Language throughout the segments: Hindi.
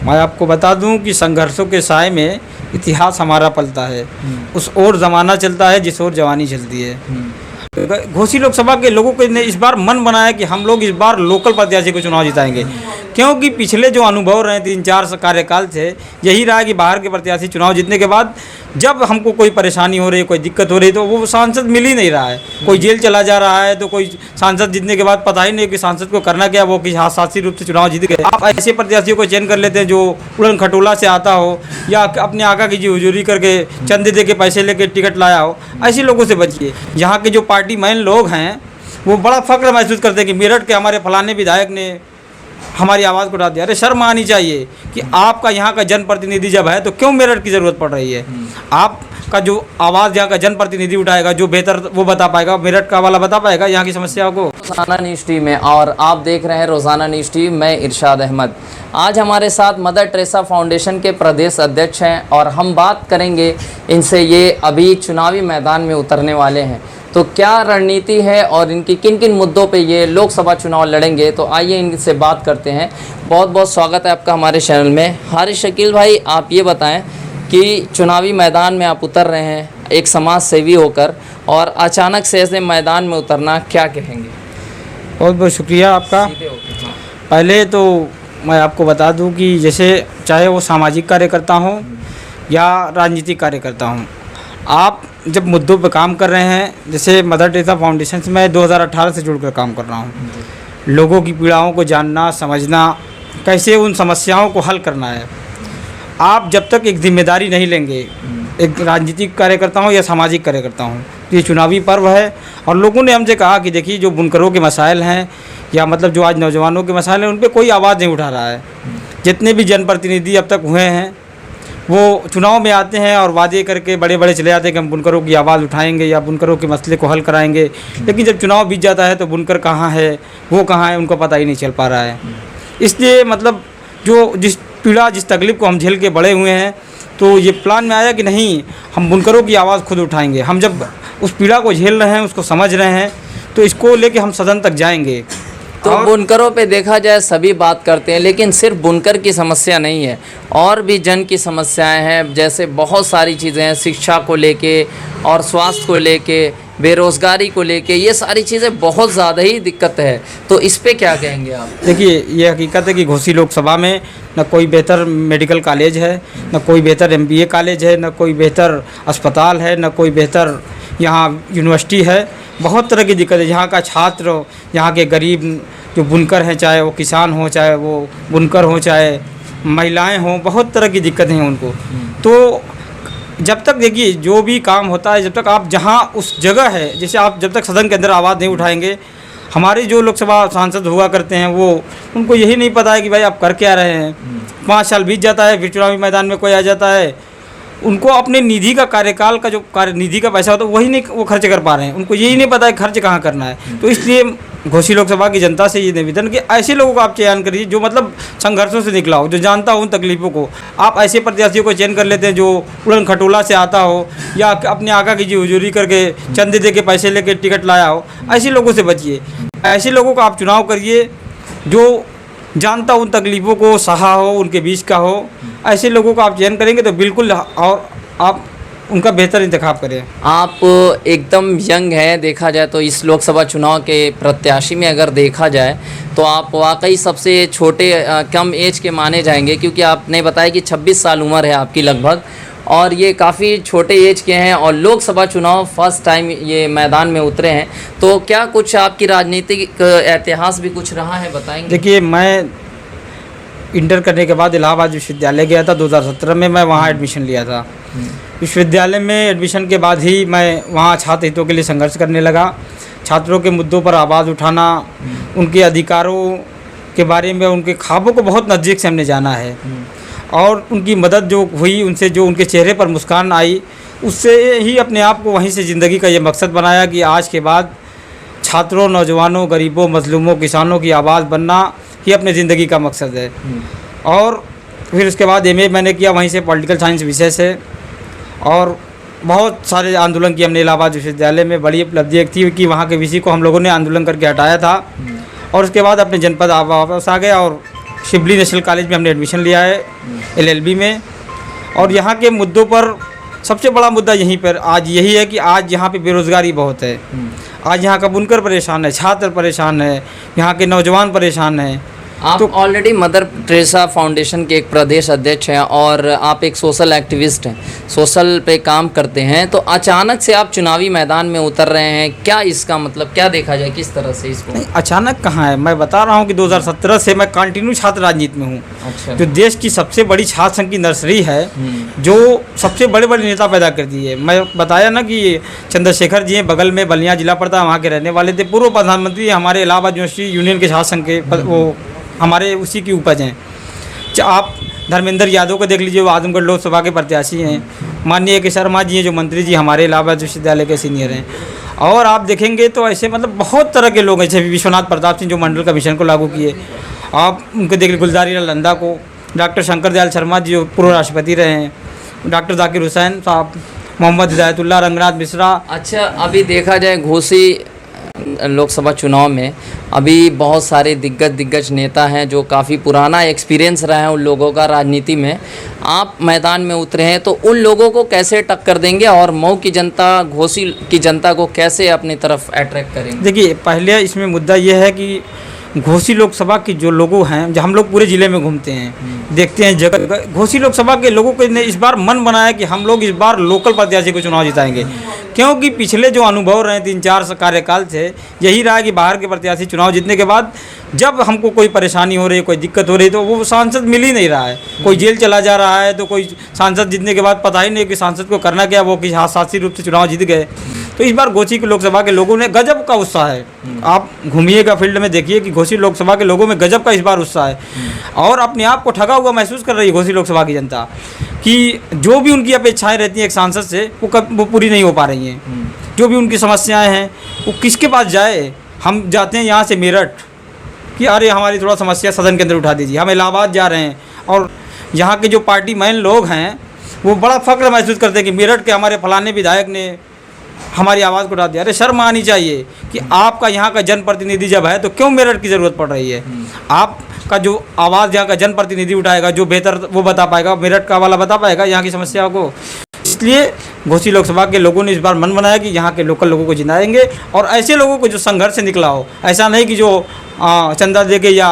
मैं आपको बता दूं कि संघर्षों के साए में इतिहास हमारा पलता है। उस ओर ज़माना चलता है जिस ओर जवानी चलती है। घोसी लोकसभा के लोगों के ने इस बार मन बनाया कि हम लोग इस बार लोकल प्रत्याशी को चुनाव जिताएंगे, क्योंकि पिछले जो अनुभव रहे 3-4 कार्यकाल से यही रहा है कि बाहर के प्रत्याशी चुनाव जीतने के बाद जब हमको कोई परेशानी हो रही है, कोई दिक्कत हो रही है, तो वो सांसद मिल ही नहीं रहा है। कोई जेल चला जा रहा है, तो कोई सांसद जीतने के बाद पता ही नहीं कि सांसद को करना क्या, वो किसी हादसाती रूप से चुनाव जीत गए। आप ऐसे प्रत्याशियों को चयन कर लेते हैं जो उड़न खटोला से आता हो या अपने आका की जी हुजूरी करके चंदे दे के पैसे लेके टिकट लाया हो। ऐसे लोगों से बचिए। यहाँ के जो पार्टी मैन लोग हैं वो बड़ा फख्र महसूस करते हैं कि मेरठ के हमारे फलाने विधायक ने हमारी आवाज़ को उठा दिया। अरे शर्म आनी चाहिए कि आपका यहाँ का जनप्रतिनिधि जब है तो क्यों मेरठ की ज़रूरत पड़ रही है। आपका जो आवाज़ यहाँ का जनप्रतिनिधि उठाएगा, जो बेहतर वो बता पाएगा, मेरठ का वाला बता पाएगा यहाँ की समस्याओं को। रोजाना न्यूज़ टीवी में, और आप देख रहे हैं रोजाना न्यूज़ टीवी। मैं इरशाद अहमद। आज हमारे साथ मदर टेरेसा फाउंडेशन के प्रदेश अध्यक्ष हैं और हम बात करेंगे इनसे। ये अभी चुनावी मैदान में उतरने वाले हैं, तो क्या रणनीति है और इनकी किन किन मुद्दों पे ये लोकसभा चुनाव लड़ेंगे, तो आइए इनसे बात करते हैं। बहुत बहुत स्वागत है आपका हमारे चैनल में। हारिस शकील भाई, आप ये बताएं कि चुनावी मैदान में आप उतर रहे हैं एक समाज सेवी होकर, और अचानक से ऐसे मैदान में उतरना, क्या कहेंगे? बहुत बहुत शुक्रिया आपका। पहले तो मैं आपको बता दूं कि जैसे चाहे वो सामाजिक कार्यकर्ता हों या राजनीतिक कार्यकर्ता हों, आप जब मुद्दों पर काम कर रहे हैं, जैसे मदर टेरेसा फाउंडेशन से मैं 2018 से जुड़कर काम कर रहा हूँ। लोगों की पीड़ाओं को जानना, समझना, कैसे उन समस्याओं को हल करना है। आप जब तक एक जिम्मेदारी नहीं लेंगे, एक राजनीतिक कार्यकर्ता हूँ या सामाजिक कार्यकर्ता हूँ, तो ये चुनावी पर्व है। और लोगों ने हमसे कहा कि देखिए जो बुनकरों के मसाइल हैं या मतलब जो आज नौजवानों के मसाइल हैं, उन पर कोई आवाज़ नहीं उठा रहा है। जितने भी जनप्रतिनिधि अब तक हुए हैं वो चुनाव में आते हैं और वादे करके बड़े बड़े चले जाते हैं कि हम बुनकरों की आवाज़ उठाएंगे या बुनकरों के मसले को हल कराएंगे, लेकिन जब चुनाव बीत जाता है तो बुनकर कहाँ है, वो कहाँ है, उनको पता ही नहीं चल पा रहा है। इसलिए मतलब जो जिस पीड़ा, जिस तकलीफ़ को हम झेल के बड़े हुए हैं, तो ये प्लान में आया कि नहीं, हम बुनकरों की आवाज़ खुद उठाएंगे। हम जब उस पीड़ा को झेल रहे हैं, उसको समझ रहे हैं, तो इसको लेके हम सदन तक जाएंगे। तो बुनकरों पे देखा जाए सभी बात करते हैं, लेकिन सिर्फ बुनकर की समस्या नहीं है, और भी जन की समस्याएं हैं। जैसे बहुत सारी चीज़ें हैं, शिक्षा को लेके और स्वास्थ्य को लेके, बेरोज़गारी को लेके, ये सारी चीज़ें बहुत ज़्यादा ही दिक्कत है। तो इस पे क्या कहेंगे आप? देखिए, ये हकीकत है कि घोसी लोकसभा में न कोई बेहतर मेडिकल कॉलेज है, न कोई बेहतर MBA कॉलेज है, न कोई बेहतर अस्पताल है, न कोई बेहतर यहाँ यूनिवर्सिटी है। बहुत तरह की दिक्कत है। यहाँ का छात्र, यहाँ के गरीब जो बुनकर हैं, चाहे वो किसान हो, चाहे वो बुनकर हो, चाहे महिलाएं हों, बहुत तरह की दिक्कतें हैं उनको। तो जब तक देखिए जो भी काम होता है, जब तक आप जहाँ उस जगह है, जैसे आप जब तक सदन के अंदर आवाज़ नहीं उठाएंगे, हमारे जो लोकसभा सांसद हुआ करते हैं वो उनको यही नहीं पता है कि भाई आप कर क्या रहे हैं। 5 साल बीत जाता है, फिर चुनावी मैदान में कोई आ जाता है, उनको अपने निधि का कार्यकाल का जो निधि का पैसा होता है वही नहीं वो खर्च कर पा रहे हैं। उनको यही नहीं पता है खर्च कहाँ करना है। तो इसलिए घोसी लोकसभा की जनता से ये निवेदन कि ऐसे लोगों को आप चयन करिए जो मतलब संघर्षों से निकला हो, जो जानता हो उन तकलीफ़ों को। आप ऐसे प्रत्याशियों को चयन कर लेते हैं जो उड़न खटोला से आता हो या अपने आका की जी हुजूरी करके चंदे दे के पैसे लेके टिकट लाया हो। ऐसे लोगों से बचिए। ऐसे लोगों का आप चुनाव करिए जो जानता उन तकलीफ़ों को सहा हो, उनके बीच का हो। ऐसे लोगों को आप चयन करेंगे तो बिल्कुल, और आप उनका बेहतर इंतखाब करें। आप एकदम यंग हैं, देखा जाए तो इस लोकसभा चुनाव के प्रत्याशी में अगर देखा जाए तो आप वाकई सबसे छोटे कम एज के माने जाएंगे, क्योंकि आपने बताया कि 26 साल उम्र है आपकी लगभग, और ये काफ़ी छोटे एज के हैं और लोकसभा चुनाव फर्स्ट टाइम ये मैदान में उतरे हैं। तो क्या कुछ आपकी राजनीतिक इतिहास भी कुछ रहा है, बताएंगे? देखिए, मैं इंटर करने के बाद इलाहाबाद विश्वविद्यालय गया था 2017 में। मैं वहाँ एडमिशन लिया था। विश्वविद्यालय में एडमिशन के बाद ही मैं वहाँ छात्र हितों के लिए संघर्ष करने लगा। छात्रों के मुद्दों पर आवाज़ उठाना, उनके अधिकारों के बारे में, उनके ख्वाबों को बहुत नज़दीक से हमने जाना है। और उनकी मदद जो हुई, उनसे जो उनके चेहरे पर मुस्कान आई, उससे ही अपने आप को वहीं से ज़िंदगी का ये मकसद बनाया कि आज के बाद छात्रों, नौजवानों, गरीबों, मजलूमों, किसानों की आवाज़ बनना ही अपने ज़िंदगी का मकसद है। और फिर उसके बाद MA मैंने किया वहीं से पॉलिटिकल साइंस विषय से, और बहुत सारे आंदोलन किए हमने इलाहाबाद विश्वविद्यालय में। बड़ी उपलब्धि एक थी कि वहाँ के VC को हम लोगों ने आंदोलन करके हटाया था, और उसके बाद अपने जनपद वापस आ गया और शिवली नेशनल कॉलेज में हमने एडमिशन लिया है LLB में। और यहाँ के मुद्दों पर सबसे बड़ा मुद्दा यहीं पर आज यही है कि आज यहाँ पे बेरोज़गारी बहुत है। आज यहाँ का बुनकर परेशान है, छात्र परेशान है, यहाँ के नौजवान परेशान हैं। आप ऑलरेडी मदर टेरेसा फाउंडेशन के एक प्रदेश अध्यक्ष हैं और आप एक सोशल एक्टिविस्ट हैं, सोशल पे काम करते हैं, तो अचानक से आप चुनावी मैदान में उतर रहे हैं, क्या इसका मतलब क्या देखा जाए, किस तरह से इसको? नहीं, अचानक कहाँ है, मैं बता रहा हूँ कि 2017 से मैं कंटिन्यू छात्र राजनीति में हूँ। अच्छा। जो देश की सबसे बड़ी छात्र संघ की नर्सरी है, जो सबसे बड़े बड़े नेता पैदा करती है। मैं बताया ना कि चंद्रशेखर जी हैं, बगल में बलिया जिला पड़ता है, वहाँ के रहने वाले थे, पूर्व प्रधानमंत्री हमारे इलाहाबाद यूनिवर्सिटी यूनियन के छात्र संघ के वो हमारे उसी की उपज हैं। आप धर्मेंद्र यादव को देख लीजिए, वो आजमगढ़ लोकसभा के प्रत्याशी हैं। माननीय के शर्मा जी हैं, जो मंत्री जी हमारे इलाहाबाद विश्वविद्यालय के सीनियर हैं। और आप देखेंगे तो ऐसे मतलब बहुत तरह के लोग हैं, जैसे विश्वनाथ प्रताप सिंह जो मंडल कमीशन को लागू किए, आप उनको देख लीजिए, गुलजारी लाल नंदा को, डॉक्टर शंकर दयाल शर्मा जी जो पूर्व राष्ट्रपति रहे हैं, डॉक्टर जाकिर हुसैन साहब, मोहम्मद हिदायतुल्लाह, रंगनाथ मिश्रा। अच्छा, अभी देखा जाए घोसी लोकसभा चुनाव में अभी बहुत सारे दिग्गज नेता हैं जो काफ़ी पुराना एक्सपीरियंस रहा है उन लोगों का राजनीति में। आप मैदान में उतरे हैं, तो उन लोगों को कैसे टक्कर देंगे और मऊ की जनता, घोसी की जनता को कैसे अपनी तरफ अट्रैक्ट करेंगे? देखिए, पहले इसमें मुद्दा यह है कि घोसी लोकसभा के जो लोग हैं, जो हम लोग पूरे ज़िले में घूमते हैं, देखते हैं जगह, घोसी लोकसभा के लोगों को ने इस बार मन बनाया कि हम लोग इस बार लोकल प्रत्याशी को चुनाव जिताएंगे। क्योंकि पिछले जो अनुभव रहे 3-4 कार्यकाल से यही रहा कि बाहर के प्रत्याशी चुनाव जीतने के बाद जब हमको कोई परेशानी हो रही है, कोई दिक्कत हो रही है, तो वो सांसद मिल ही नहीं रहा है। कोई जेल चला जा रहा है, तो कोई सांसद जीतने के बाद पता ही नहीं कि सांसद को करना क्या, वो किसी हादसाती रूप से चुनाव जीत गए। तो इस बार घोसी की लोकसभा के लोगों ने गजब का उत्साह है। आप घूमिएगा फील्ड में, देखिए कि घोसी लोकसभा के लोगों में गजब का इस बार उत्साह है और अपने आप को ठगा हुआ महसूस कर रही है घोसी लोकसभा की जनता कि जो भी उनकी अपेक्षाएं रहती हैं एक सांसद से, वो पूरी नहीं हो पा रही हैं। जो भी उनकी समस्याएं हैं, वो किसके पास जाए? हम जाते हैं यहाँ से मेरठ कि अरे हमारी थोड़ा समस्या सदन के अंदर उठा दीजिए, हम इलाहाबाद जा रहे हैं और यहाँ के जो पार्टी मैन लोग हैं वो बड़ा फख्र महसूस करते हैं कि मेरठ के हमारे फलाने विधायक ने हमारी आवाज़ को उठा दिया। अरे शर्म आनी चाहिए कि आपका यहाँ का जनप्रतिनिधि जब है तो क्यों मेरठ की ज़रूरत पड़ रही है? आपका जो आवाज़ यहाँ का जनप्रतिनिधि उठाएगा, जो बेहतर वो बता पाएगा, मेरठ का वाला बता पाएगा यहाँ की समस्या को। इसलिए घोसी लोकसभा के लोगों ने इस बार मन बनाया कि यहाँ के लोकल लोगों को जिताएंगे और ऐसे लोगों को जो संघर्ष से निकला हो, ऐसा नहीं कि जो चंदा दे के या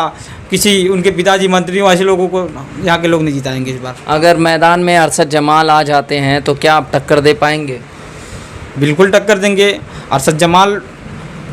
किसी उनके पिताजी मंत्री हो, ऐसे लोगों को यहाँ के लोग नहीं जिताएंगे इस बार। अगर मैदान में अरशद जमाल आ जाते हैं तो क्या आप टक्कर दे पाएंगे? बिल्कुल टक्कर देंगे। अरशद जमाल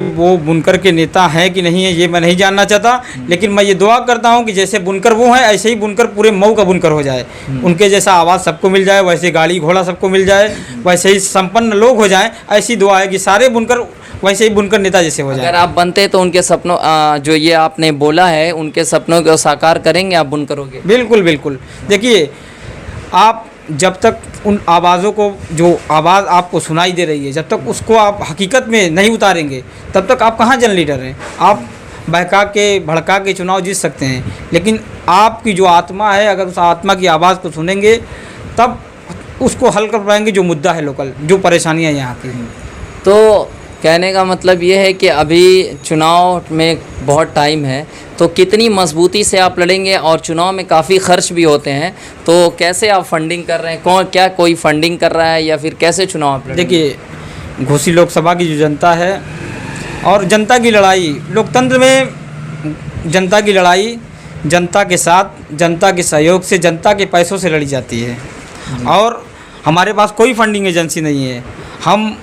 वो बुनकर के नेता हैं कि नहीं है ये मैं नहीं जानना चाहता, लेकिन मैं ये दुआ करता हूँ कि जैसे बुनकर वो हैं ऐसे ही बुनकर पूरे मऊ का बुनकर हो जाए। उनके जैसा आवाज़ सबको मिल जाए, वैसे गाड़ी घोड़ा सबको मिल जाए, वैसे ही संपन्न लोग हो जाएं। ऐसी दुआ है कि सारे बुनकर वैसे ही बुनकर नेता जैसे हो जाए। अगर आप बनते तो उनके सपनों जो ये आपने बोला है उनके सपनों को साकार करेंगे आप बुनकरों? बिल्कुल बिल्कुल। देखिए, आप जब तक उन आवाज़ों को, जो आवाज़ आपको सुनाई दे रही है, जब तक उसको आप हकीकत में नहीं उतारेंगे तब तक आप कहाँ जन लीडर हैं? आप बहका के भड़का के चुनाव जीत सकते हैं, लेकिन आपकी जो आत्मा है, अगर उस आत्मा की आवाज़ को सुनेंगे तब उसको हल कर पाएंगे जो मुद्दा है लोकल, जो परेशानियाँ यहाँ की हैं। तो कहने का मतलब ये है कि अभी चुनाव में बहुत टाइम है, तो कितनी मजबूती से आप लड़ेंगे? और चुनाव में काफ़ी खर्च भी होते हैं, तो कैसे आप फंडिंग कर रहे हैं? क्या कोई फंडिंग कर रहा है या फिर कैसे चुनाव आप लड़ेंगे? देखिए, घोसी लोकसभा की जो जनता है और जनता की लड़ाई, लोकतंत्र में जनता की लड़ाई जनता के साथ, जनता के सहयोग से, जनता के पैसों से लड़ी जाती है। और हमारे पास कोई फंडिंग एजेंसी नहीं है। हम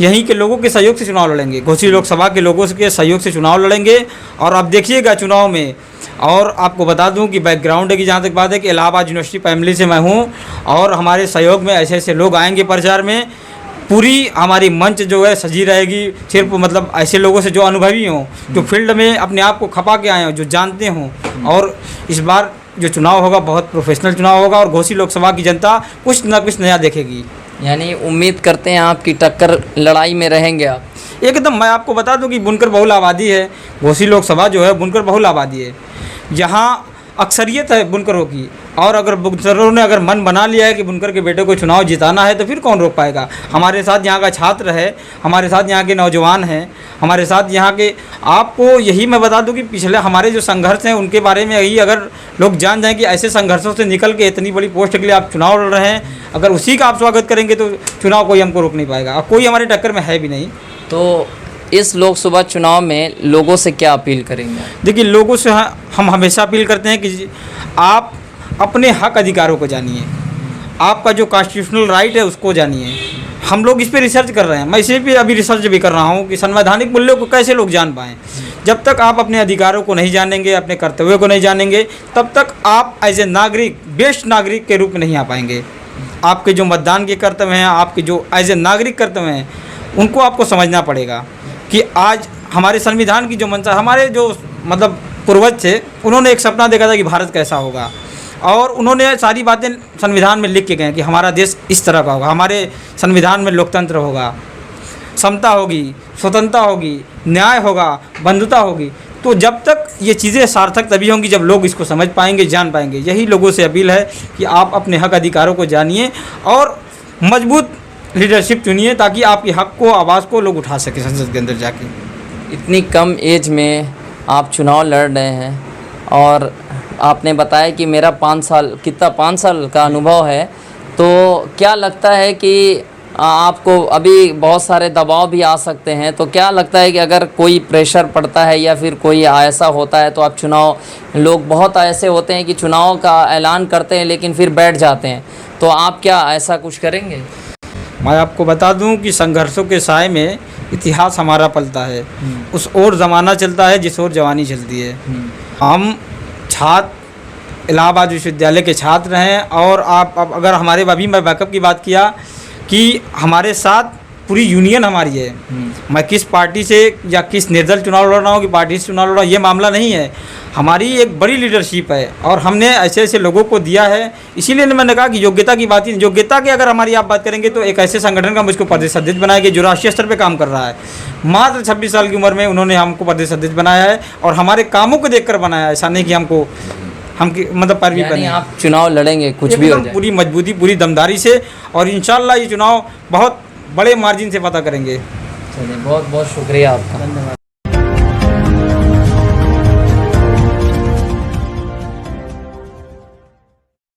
यहीं के लोगों के सहयोग से चुनाव लड़ेंगे, घोसी लोकसभा के लोगों के सहयोग से चुनाव लड़ेंगे। और आप देखिएगा चुनाव में, और आपको बता दूं कि बैकग्राउंड है कि जहाँ तक बात है कि इलाहाबाद यूनिवर्सिटी फैमिली से मैं हूँ और हमारे सहयोग में ऐसे ऐसे लोग आएंगे प्रचार में। पूरी हमारी मंच जो है सजी रहेगी, सिर्फ मतलब ऐसे लोगों से जो अनुभवी हों, जो फील्ड में अपने आप को खपा के आए हों, जो जानते हों। और इस बार जो चुनाव होगा बहुत प्रोफेशनल चुनाव होगा और घोसी लोकसभा की जनता कुछ न कुछ नया देखेगी। यानी उम्मीद करते हैं आपकी टक्कर लड़ाई में रहेंगे आप? एकदम। मैं आपको बता दूं कि बुनकर बहुल आबादी है, घोसी लोकसभा जो है बुनकर बहुल आबादी है। यहाँ अक्सरियत है बुनकरों की, और अगर बुनकरों ने अगर मन बना लिया है कि बुनकर के बेटे को चुनाव जिताना है तो फिर कौन रोक पाएगा। हमारे साथ यहाँ का छात्र है, हमारे साथ यहाँ के नौजवान हैं, हमारे साथ यहाँ के, आपको यही मैं बता दूं कि पिछले हमारे जो संघर्ष हैं उनके बारे में यही अगर लोग जान जाएं कि ऐसे संघर्षों से निकल के इतनी बड़ी पोस्ट के लिए आप चुनाव लड़ रहे हैं, अगर उसी का आप स्वागत करेंगे तो चुनाव कोई हमको रोक नहीं पाएगा, और कोई हमारे टक्कर में है भी नहीं। तो इस लोकसभा चुनाव में लोगों से क्या अपील करेंगे? देखिए, लोगों से हम हमेशा अपील करते हैं कि आप अपने हक अधिकारों को जानिए, आपका जो कॉन्स्टिट्यूशनल राइट है उसको जानिए। हम लोग इस पे रिसर्च कर रहे हैं, मैं इसी पे अभी रिसर्च भी कर रहा हूँ कि संवैधानिक मूल्यों को कैसे लोग जान पाएँ। जब तक आप अपने अधिकारों को नहीं जानेंगे, अपने कर्तव्यों को नहीं जानेंगे, तब तक आप एज ए नागरिक, बेस्ट नागरिक के रूप में नहीं आ पाएंगे। आपके जो मतदान के कर्तव्य हैं, आपके जो एज ए नागरिक कर्तव्य हैं, उनको आपको समझना पड़ेगा कि आज हमारे संविधान की जो मंशा, हमारे जो मतलब पूर्वज थे, उन्होंने एक सपना देखा था कि भारत कैसा होगा, और उन्होंने सारी बातें संविधान में लिख के गए कि हमारा देश इस तरह का होगा, हमारे संविधान में लोकतंत्र होगा, समता होगी, स्वतंत्रता होगी, न्याय होगा, बंधुता होगी। तो जब तक ये चीज़ें सार्थक तभी होंगी जब लोग इसको समझ पाएंगे, जान पाएंगे। यही लोगों से अपील है कि आप अपने हक अधिकारों को जानिए और मजबूत लीडरशिप चुनिए, ताकि आपके हक को, आवाज़ को लोग उठा सकें संसद के अंदर जाके। इतनी कम एज में आप चुनाव लड़ रहे हैं, और आपने बताया कि मेरा 5 साल का अनुभव है, तो क्या लगता है कि आपको अभी बहुत सारे दबाव भी आ सकते हैं, तो क्या लगता है कि अगर कोई प्रेशर पड़ता है या फिर कोई ऐसा होता है तो आप चुनाव, लोग बहुत ऐसे होते हैं कि चुनाव का ऐलान करते हैं लेकिन फिर बैठ जाते हैं, तो आप क्या ऐसा कुछ करेंगे? मैं आपको बता दूं कि संघर्षों के साए में इतिहास हमारा पलता है, उस ओर ज़माना चलता है जिस ओर जवानी चलती है। हम छात्र इलाहाबाद विश्वविद्यालय के छात्र हैं, और आप अगर हमारे अभी मैं बैकअप की बात किया कि हमारे साथ पूरी यूनियन हमारी है। मैं किस पार्टी से या किस निर्दल चुनाव लड़ रहा हूँ कि पार्टी से चुनाव लड़ रहा हूँ, ये मामला नहीं है। हमारी एक बड़ी लीडरशिप है और हमने ऐसे ऐसे लोगों को दिया है। इसीलिए मैंने कहा कि योग्यता की बात ही, योग्यता की अगर हमारी आप बात करेंगे तो एक ऐसे संगठन का मुझको प्रदेश अध्यक्ष बनाया गया जो राष्ट्रीय स्तर पे काम कर रहा है। मात्र 26 साल की उम्र में उन्होंने हमको प्रदेश अध्यक्ष बनाया है, और हमारे कामों को देखकर बनाया है, ऐसा नहीं कि हमको मतलब पैरवी बने। आप चुनाव लड़ेंगे कुछ भी हो जाए, पूरी मजबूती, पूरी दमदारी से, और इंशाल्लाह ये चुनाव बहुत बड़े मार्जिन से पता करेंगे। चलिए, बहुत बहुत शुक्रिया आपका, धन्यवाद।